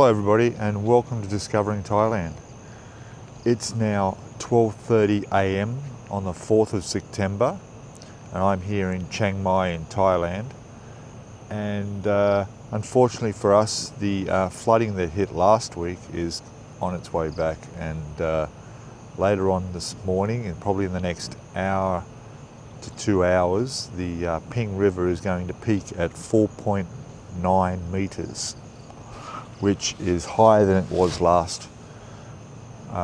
Hello everybody and welcome to Discovering Thailand. It's now 12:30 a.m. on the 4th of September and I'm here in Chiang Mai in Thailand, and unfortunately for us the flooding that hit last week is on its way back, and later on this morning and probably in the next hour to 2 hours the Ping River is going to peak at 4.9 meters, which is higher than it was last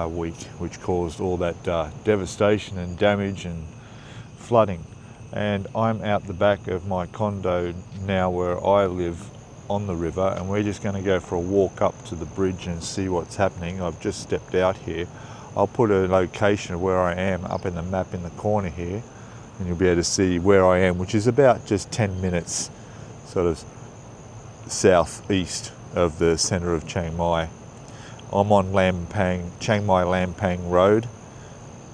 week, which caused all that devastation and damage and flooding. And I'm out the back of my condo now where I live on the river, and we're just going to go for a walk up to the bridge and see what's happening. I've just stepped out here. I'll put a location of where I am up in the map in the corner here, and you'll be able to see where I am, which is about just 10 minutes sort of southeast of the centre of Chiang Mai. I'm on Chiang Mai Lampang Road,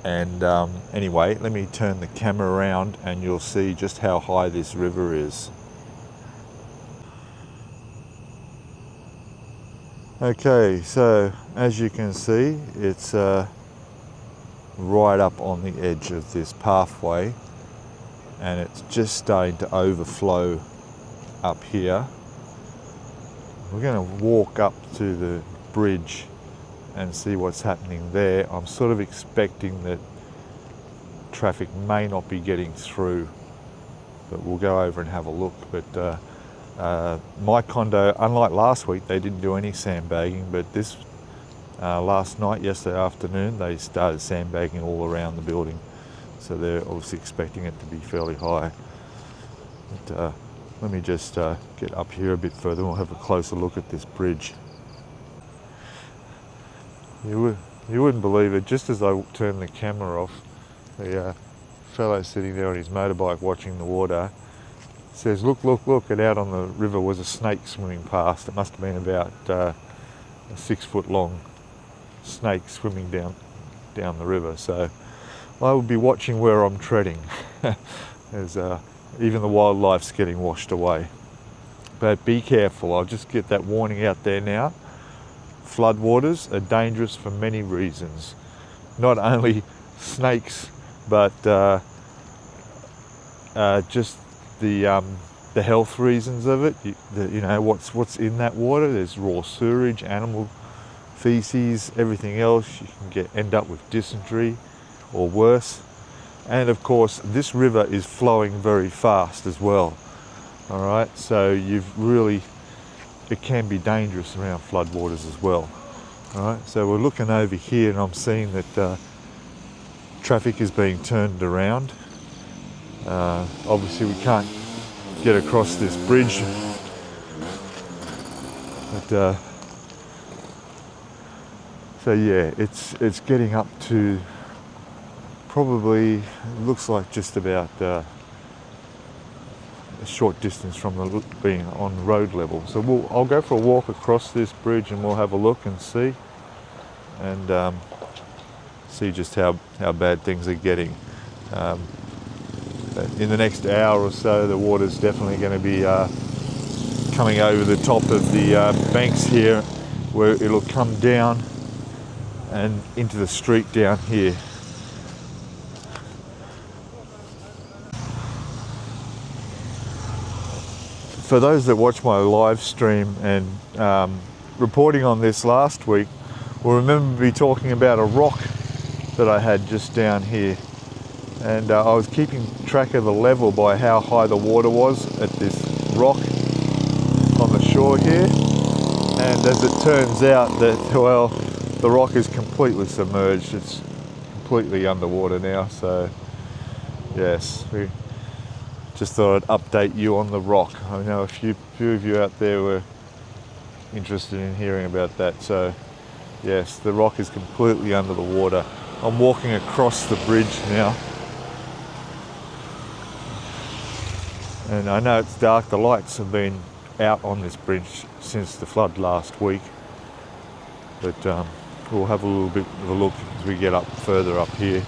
and anyway, let me turn the camera around and you'll see just how high this river is. Okay, so as you can see, it's right up on the edge of this pathway, and it's just starting to overflow up here. We're going to walk up to the bridge and see what's happening there. I'm sort of expecting that traffic may not be getting through, but we'll go over and have a look. But my condo, unlike last week, they didn't do any sandbagging, but this last night, yesterday afternoon, they started sandbagging all around the building. So they're obviously expecting it to be fairly high. But, let me just get up here a bit further and we'll have a closer look at this bridge. You wouldn't believe it, just as I turned the camera off, the fellow sitting there on his motorbike watching the water says, look, look, look, and out on the river was a snake swimming past. It must have been about a 6 foot long snake swimming down the river. So I will be watching where I'm treading. As even the wildlife's getting washed away. But be careful, I'll just get that warning out there now. Floodwaters are dangerous for many reasons. Not only snakes, but just the health reasons of it. You know, what's in that water. There's raw sewage, animal feces, everything else. You can end up with dysentery or worse. And of course, this river is flowing very fast as well. All right, so it can be dangerous around floodwaters as well. All right, so we're looking over here and I'm seeing that traffic is being turned around. Obviously we can't get across this bridge, but so yeah, it's getting up to probably, looks like just about a short distance from being on road level. So I'll go for a walk across this bridge and we'll have a look and see, and see just how bad things are getting. In the next hour or so, the water's definitely going to be coming over the top of the banks here, where it'll come down and into the street down here. For those that watch my live stream and reporting on this last week will remember me talking about a rock that I had just down here, and I was keeping track of the level by how high the water was at this rock on the shore here, and as it turns out that, well, the rock is completely submerged. It's completely underwater now. So yes, we just thought I'd update you on the rock. I know a few of you out there were interested in hearing about that. So yes, the rock is completely under the water. I'm walking across the bridge now, and I know it's dark. The lights have been out on this bridge since the flood last week, but we'll have a little bit of a look as we get up further up here.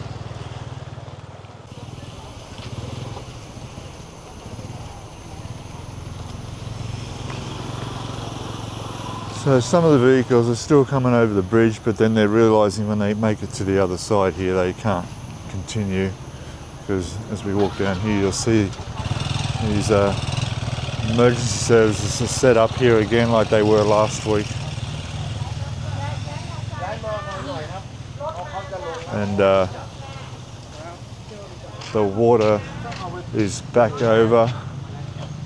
So some of the vehicles are still coming over the bridge, but then they're realising when they make it to the other side here they can't continue, because as we walk down here you'll see these emergency services are set up here again like they were last week. And the water is back over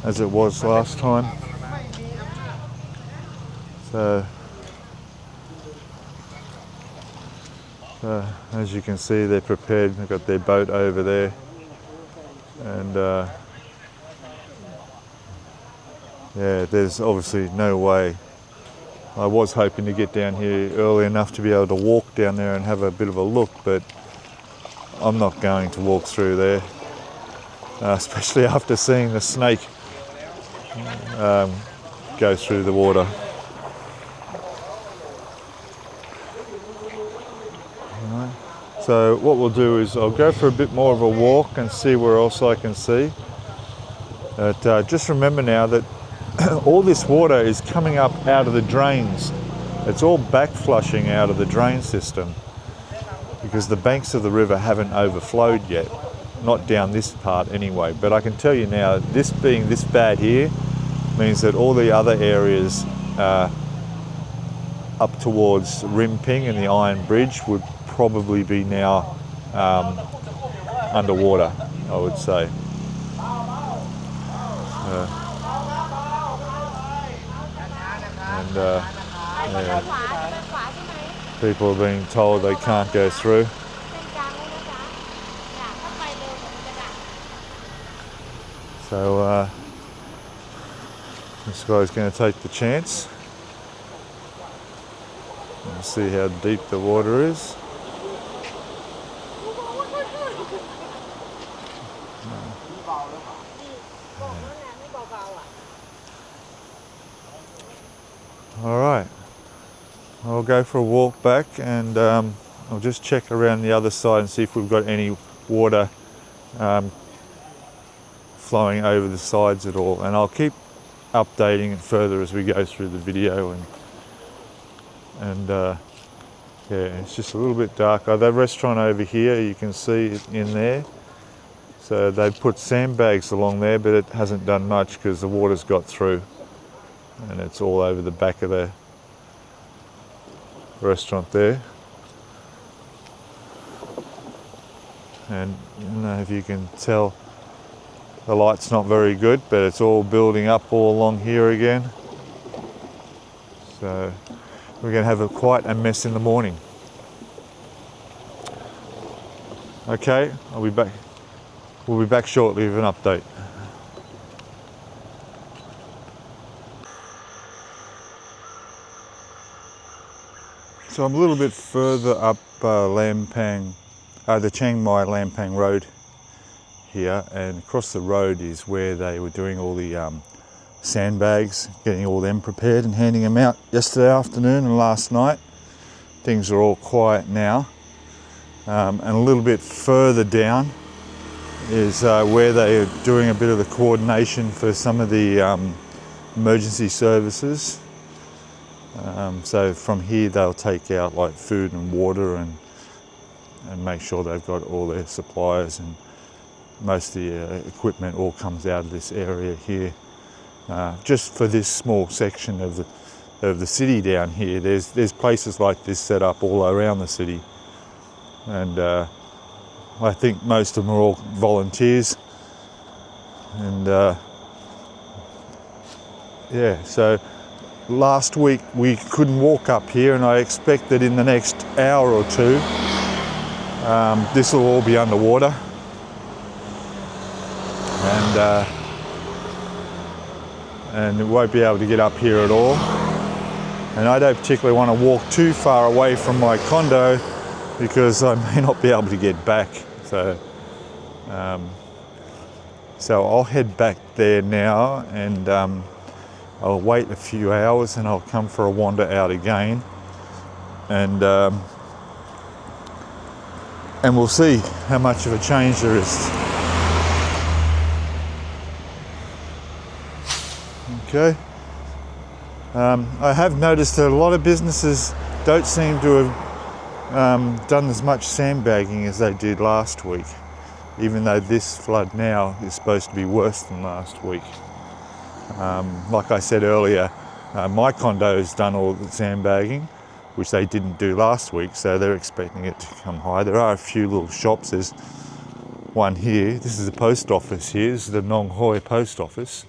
as it was last time. So as you can see, they're prepared. They've got their boat over there, and yeah, there's obviously no way. I was hoping to get down here early enough to be able to walk down there and have a bit of a look, but I'm not going to walk through there, especially after seeing the snake go through the water. Right. So what we'll do is I'll go for a bit more of a walk and see where else I can see. But just remember now that all this water is coming up out of the drains. It's all back flushing out of the drain system because the banks of the river haven't overflowed yet. Not down this part anyway, but I can tell you now, this being this bad here means that all the other areas up towards Rimping and the Iron Bridge would probably be now underwater, I would say. Yeah, people are being told they can't go through. So this guy's going to take the chance and see how deep the water is. All right, I'll go for a walk back, and I'll just check around the other side and see if we've got any water flowing over the sides at all, and I'll keep updating it further as we go through the video. And yeah, it's just a little bit darker. The restaurant over here, you can see it in there. So they've put sandbags along there, but it hasn't done much because the water's got through. And it's all over the back of the restaurant there. And I don't know if you can tell, the light's not very good, but it's all building up all along here again. So we're going to have quite a mess in the morning. Okay, I'll be back. We'll be back shortly with an update. So I'm a little bit further up the Chiang Mai Lampang Road here, and across the road is where they were doing all the sandbags, getting all them prepared and handing them out yesterday afternoon and last night. Things are all quiet now. And a little bit further down is where they are doing a bit of the coordination for some of the emergency services. So from here they'll take out like food and water and make sure they've got all their supplies, and most of the equipment all comes out of this area here. Just for this small section of the city down here, there's places like this set up all around the city, and I think most of them are all volunteers. And yeah, so last week we couldn't walk up here, and I expect that in the next hour or two this will all be underwater, and it won't be able to get up here at all. And I don't particularly want to walk too far away from my condo because I may not be able to get back. So I'll head back there now, and I'll wait a few hours and I'll come for a wander out again, and we'll see how much of a change there is. Okay, I have noticed that a lot of businesses don't seem to have done as much sandbagging as they did last week, even though this flood now is supposed to be worse than last week. Like I said earlier, my condo has done all the sandbagging, which they didn't do last week, so they're expecting it to come high. There are a few little shops. There's one here. This is the post office here. This is the Nong Hoi post office,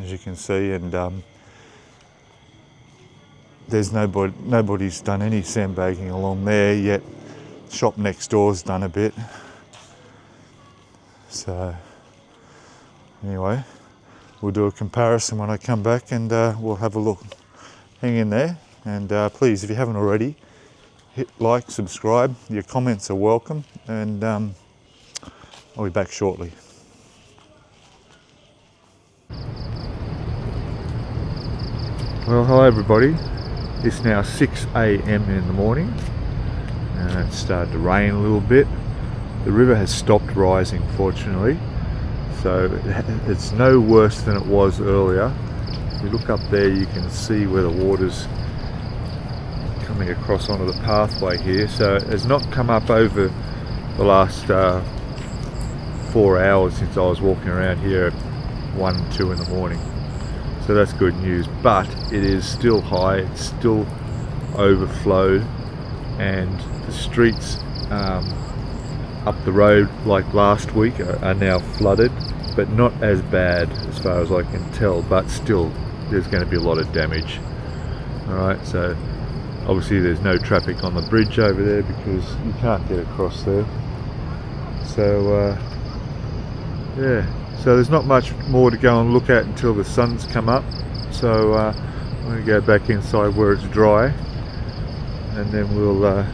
as you can see, and there's nobody's done any sandbagging along there yet. Shop next door's done a bit. So anyway, we'll do a comparison when I come back, and we'll have a look. Hang in there, and please, if you haven't already, hit like, subscribe. Your comments are welcome, and I'll be back shortly. Well, hello everybody. It's now 6 a.m. in the morning, and it's started to rain a little bit. The river has stopped rising, fortunately, so it's no worse than it was earlier. If you look up there, you can see where the water's coming across onto the pathway here. So it has not come up over the last 4 hours since I was walking around here at 1, 2 in the morning. So that's good news, but it is still high, it's still overflowed, and the streets up the road like last week are now flooded, but not as bad as far as I can tell, but still there's going to be a lot of damage. Alright, so obviously there's no traffic on the bridge over there because you can't get across there. So yeah. So there's not much more to go and look at until the sun's come up. So I'm going to go back inside where it's dry, and then we'll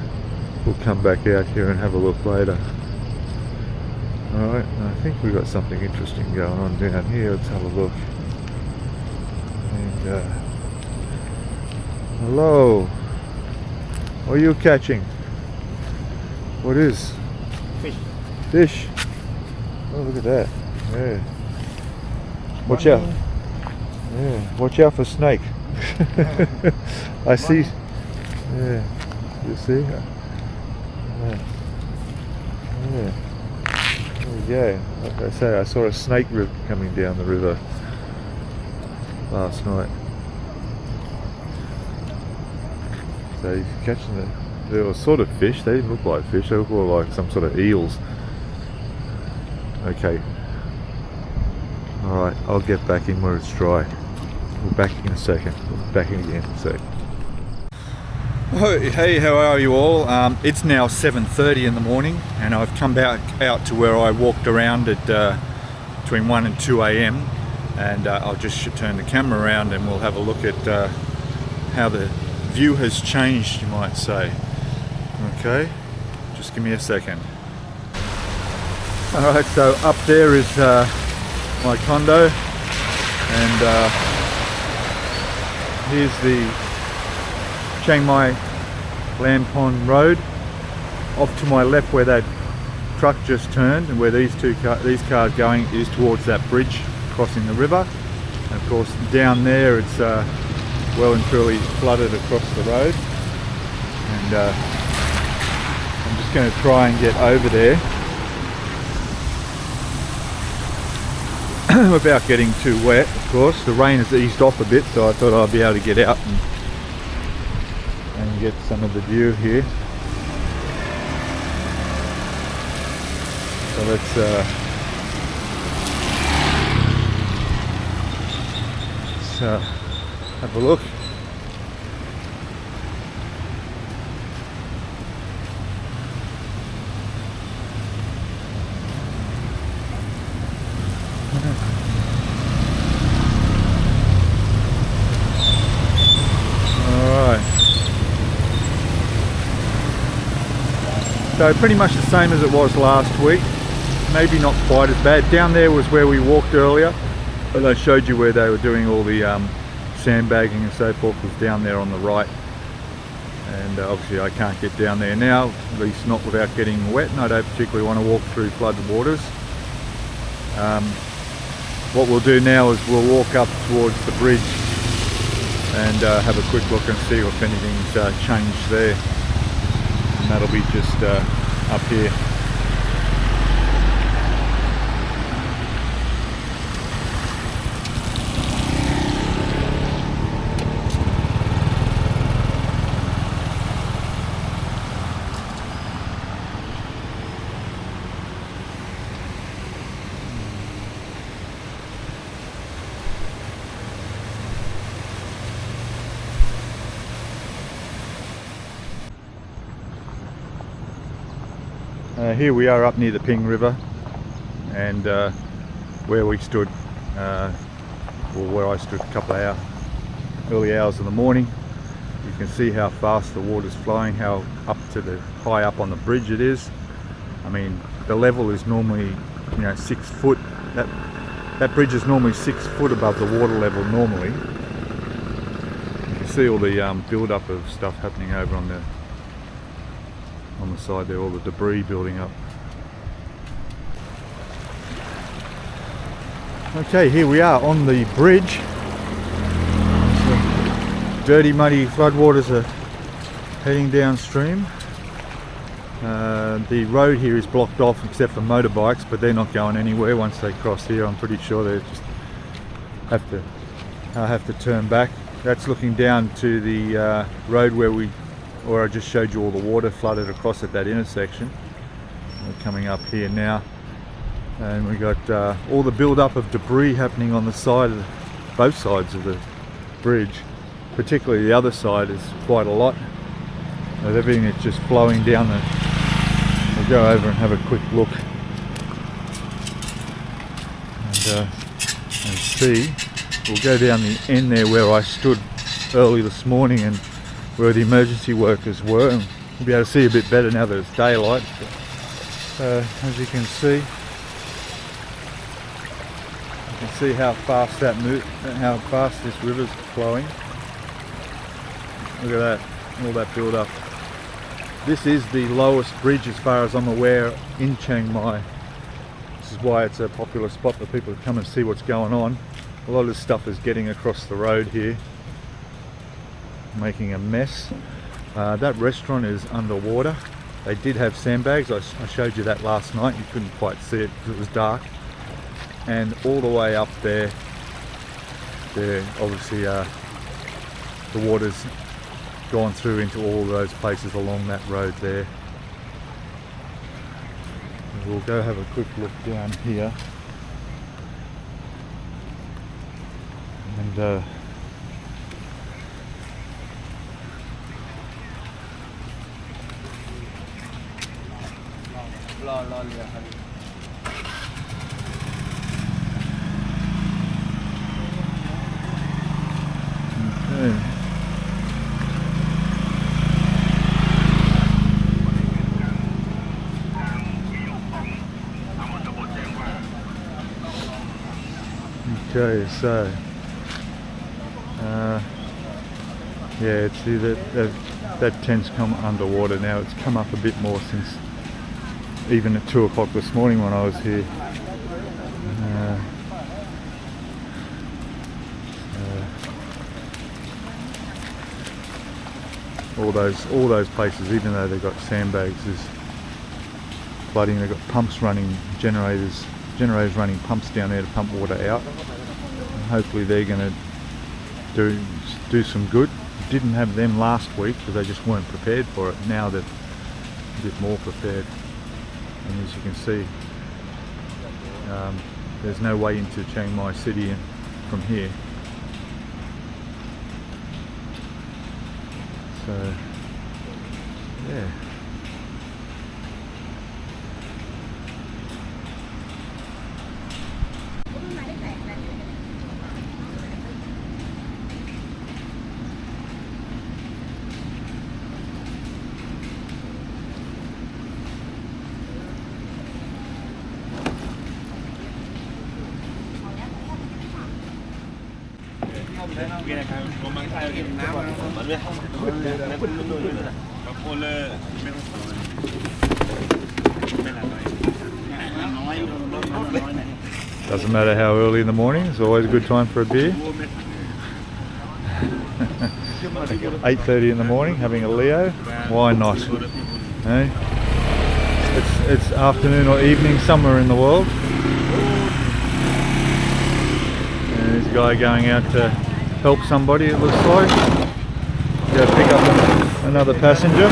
come back out here and have a look later. Alright, I think we've got something interesting going on down here. Let's have a look. And hello. What are you catching? What is? Fish. Fish? Oh, look at that. Yeah. Watch out. Yeah. Watch out for snake. I see. Yeah. You see? Yeah. Yeah. There we go. Like I say, I saw a snake coming down the river last night. So he's catching it. They were sort of fish. They didn't look like fish. They looked more like some sort of eels. Okay. Alright, I'll get back in where it's dry. We'll back in a second. We'll back in again in a sec. Oh, hey, how are you all? It's now 7:30 in the morning, and I've come back out to where I walked around at between 1 and 2 a.m. and I'll just turn the camera around and we'll have a look at how the view has changed, you might say. Okay, just give me a second. Alright, so up there is my condo, and here's the Chiang Mai Lampon Road. Off to my left where that truck just turned, and where these cars going is towards that bridge crossing the river. And of course down there it's well and truly flooded across the road, and I'm just going to try and get over there without getting too wet. Of course the rain has eased off a bit, so I thought I'd be able to get out and get some of the view here. So let's have a look. So pretty much the same as it was last week, maybe not quite as bad. Down there was where we walked earlier, but I showed you where they were doing all the sandbagging and so forth was down there on the right, and obviously I can't get down there now, at least not without getting wet, and I don't particularly want to walk through flooded waters. What we'll do now is we'll walk up towards the bridge and have a quick look and see if anything's changed there. And that'll be just up here. Here we are up near the Ping River, and where we stood, or where I stood a couple of early hours of the morning. You can see how fast the water's flowing, how high up on the bridge it is. I mean, the level is normally 6 foot. That bridge is normally 6 foot above the water level normally. You can see all the build-up of stuff happening over on the side there, all the debris building up. Okay, here we are on the bridge. Some dirty, muddy floodwaters are heading downstream. The road here is blocked off except for motorbikes, but they're not going anywhere once they cross here. I'm pretty sure they just have to turn back. That's looking down to the road where I just showed you all the water flooded across at that intersection. We're coming up here now, and we got all the build-up of debris happening on the side of both sides of the bridge. Particularly the other side is quite a lot. With everything that's just flowing down We'll go over and have a quick look and see. We'll go down the end there where I stood early this morning and where the emergency workers were, and we'll be able to see a bit better now that it's daylight. As you can see how fast how fast this river's flowing. Look at that, all that build up. This is the lowest bridge, as far as I'm aware, in Chiang Mai. This is why it's a popular spot for people to come and see what's going on. A lot of this stuff is getting across the road here, making a mess. That restaurant is underwater. They did have sandbags. I showed you that last night. You couldn't quite see it because it was dark. And all the way up there obviously the water's gone through into all those places along that road there. We'll go have a quick look down here. And okay, so yeah, see that tent's come underwater now. It's come up a bit more since even at 2 o'clock this morning when I was here. All those places, even though they've got sandbags, is flooding. They've got pumps running, generators running pumps down there to pump water out. And hopefully they're going to do some good. Didn't have them last week because they just weren't prepared for it. Now they're a bit more prepared. And as you can see, there's no way into Chiang Mai City from here. So, yeah. Doesn't matter how early in the morning, it's always a good time for a beer. 8:30 in the morning, having a Leo. Why not? Eh? It's afternoon or evening somewhere in the world. And there's a guy going out to help somebody, it looks like. Go pick up another passenger.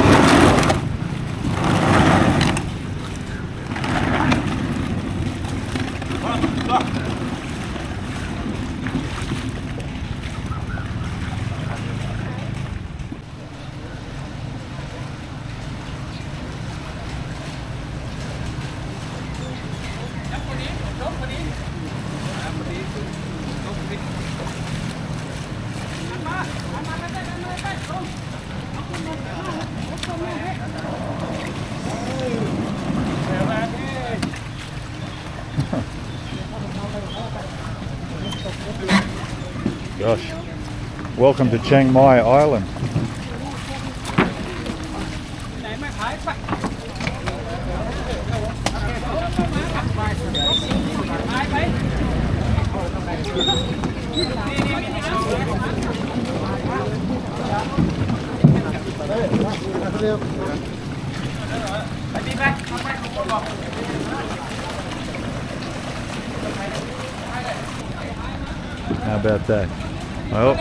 Gosh, welcome to Chiang Mai Island. How about that? Well,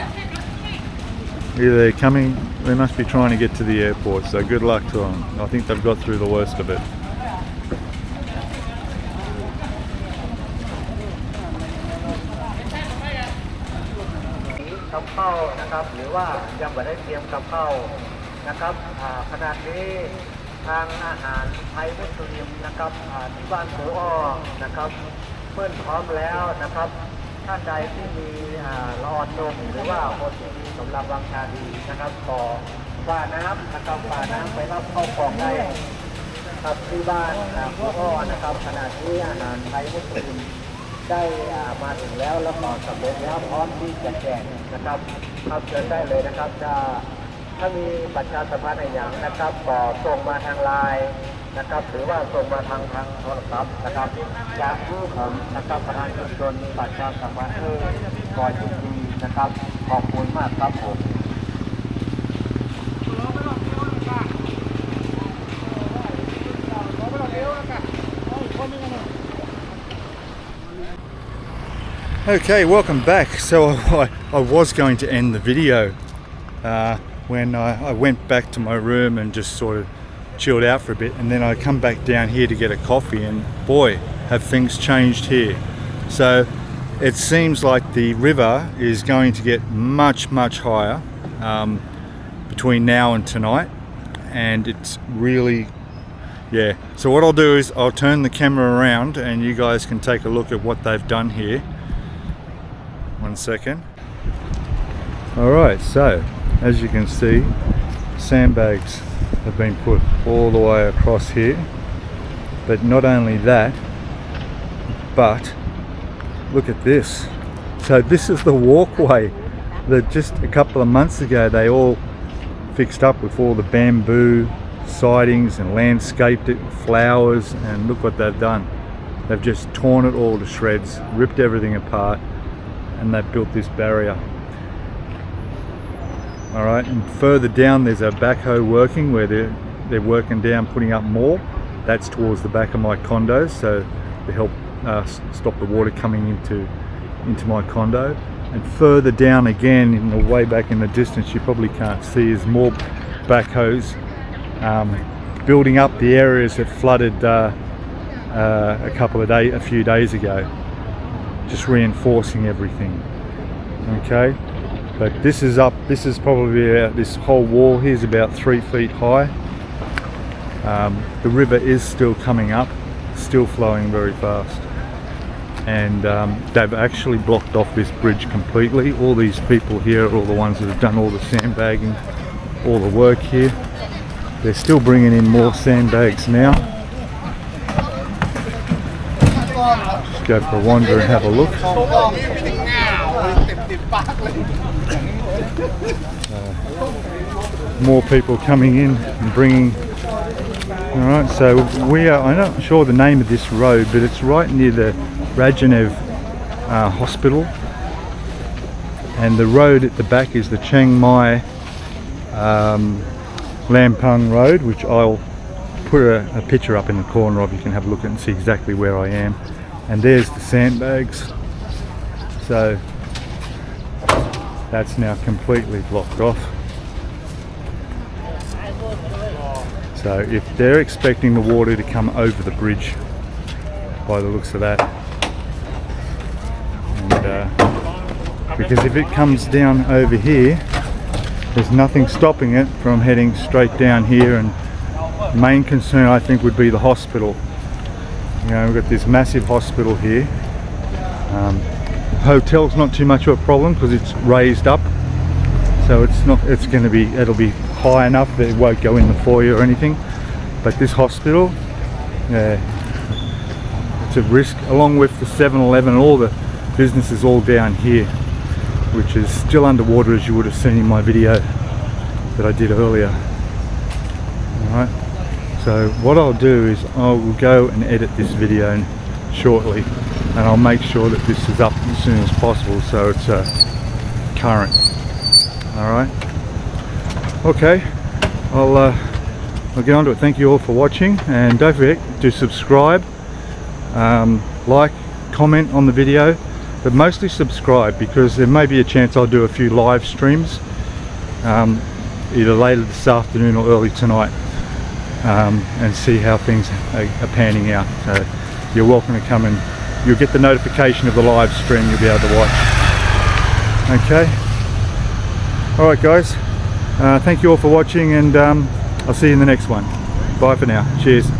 either they're coming, they must be trying to get to the airport, so good luck to them. I think they've got through the worst of it. กับข้าวนะครับหรือว่ายังไม่ได้เตรียมกับข้าวนะครับขณะนี้ทางอาหารไทยมุสลิมนะครับที่บ้านโพอ้อนะครับเมื่อพร้อมแล้วนะครับท่านใดที่มีละออนนมหรือว่าคนที่มีกำลังวังชาดีนะครับขอว่าน้ำนะครับว่าน้ำไปรับเข้ากล่องได้ครับที่บ้านโพอ้อนะครับขณะที่อาหารไทยมุสลิมได้มาถึงแล้วแล้วก็สำเร็จแล้วพร้อมที่จะแจกนะครับครับเชิญได้เลยนะครับถ้ามีประชาสัมพันธ์อะไรอย่างนะครับก็ส่งมาทางไลน์นะครับหรือว่าส่งมาทางโทรศัพท์นะครับจากผู้ผมนะครับประธานชุมชนประชาสัมพันธ์ก่อนยินดีนะครับขอบคุณมากครับผม Okay, welcome back. So I was going to end the video when I went back to my room and just sort of chilled out for a bit, and then I come back down here to get a coffee, and boy, have things changed here. So it seems like the river is going to get much higher between now and tonight, and it's really, yeah. So what I'll do is I'll turn the camera around and you guys can take a look at what they've done here. 1 second. Alright, so as you can see, sandbags have been put all the way across here, but not only that, but look at this. So this is the walkway that just a couple of months ago they all fixed up with all the bamboo sidings and landscaped it with flowers, and look what they've done. They've just torn it all to shreds, ripped everything apart, and they've built this barrier. Alright, and further down there's a backhoe working where they're working down, putting up more. That's towards the back of my condos, so to help stop the water coming into my condo. And further down again, in the way back in the distance, you probably can't see, is more backhoes building up the areas that flooded a few days ago. Just reinforcing everything. Okay, but this is up, this is probably this whole wall here is about 3 feet high. The river is still coming up, still flowing very fast, and they've actually blocked off this bridge completely. All these people here are all the ones that have done all the sandbagging, all the work here. They're still bringing in more sandbags now. Go for a wander and have a look. More people coming in and bringing. Alright, so we are, I'm not sure the name of this road, but it's right near the Rajanev hospital, and the road at the back is the Chiang Mai Lampung Road, which I'll put a picture up in the corner of. You can have a look and see exactly where I am. And there's the sandbags. So that's now completely blocked off. So if they're expecting the water to come over the bridge, by the looks of that, and because if it comes down over here, there's nothing stopping it from heading straight down here, and the main concern I think would be the hospital. You know, we've got this massive hospital here. The hotel's not too much of a problem because it's raised up, so it'll be high enough that it won't go in the foyer or anything. But this hospital, it's a risk, along with the 7-Eleven and all the businesses all down here, which is still underwater, as you would have seen in my video that I did earlier. Alright, so what I'll do is I will go and edit this video shortly, and I'll make sure that this is up as soon as possible so it's current. Alright, okay, I'll get on to it. Thank you all for watching, and don't forget to subscribe, like, comment on the video, but mostly subscribe, because there may be a chance I'll do a few live streams either later this afternoon or early tonight, and see how things are panning out. So you're welcome to come, and you'll get the notification of the live stream. You'll be able to watch. Okay, alright guys, thank you all for watching, and I'll see you in the next one. Bye for now. Cheers.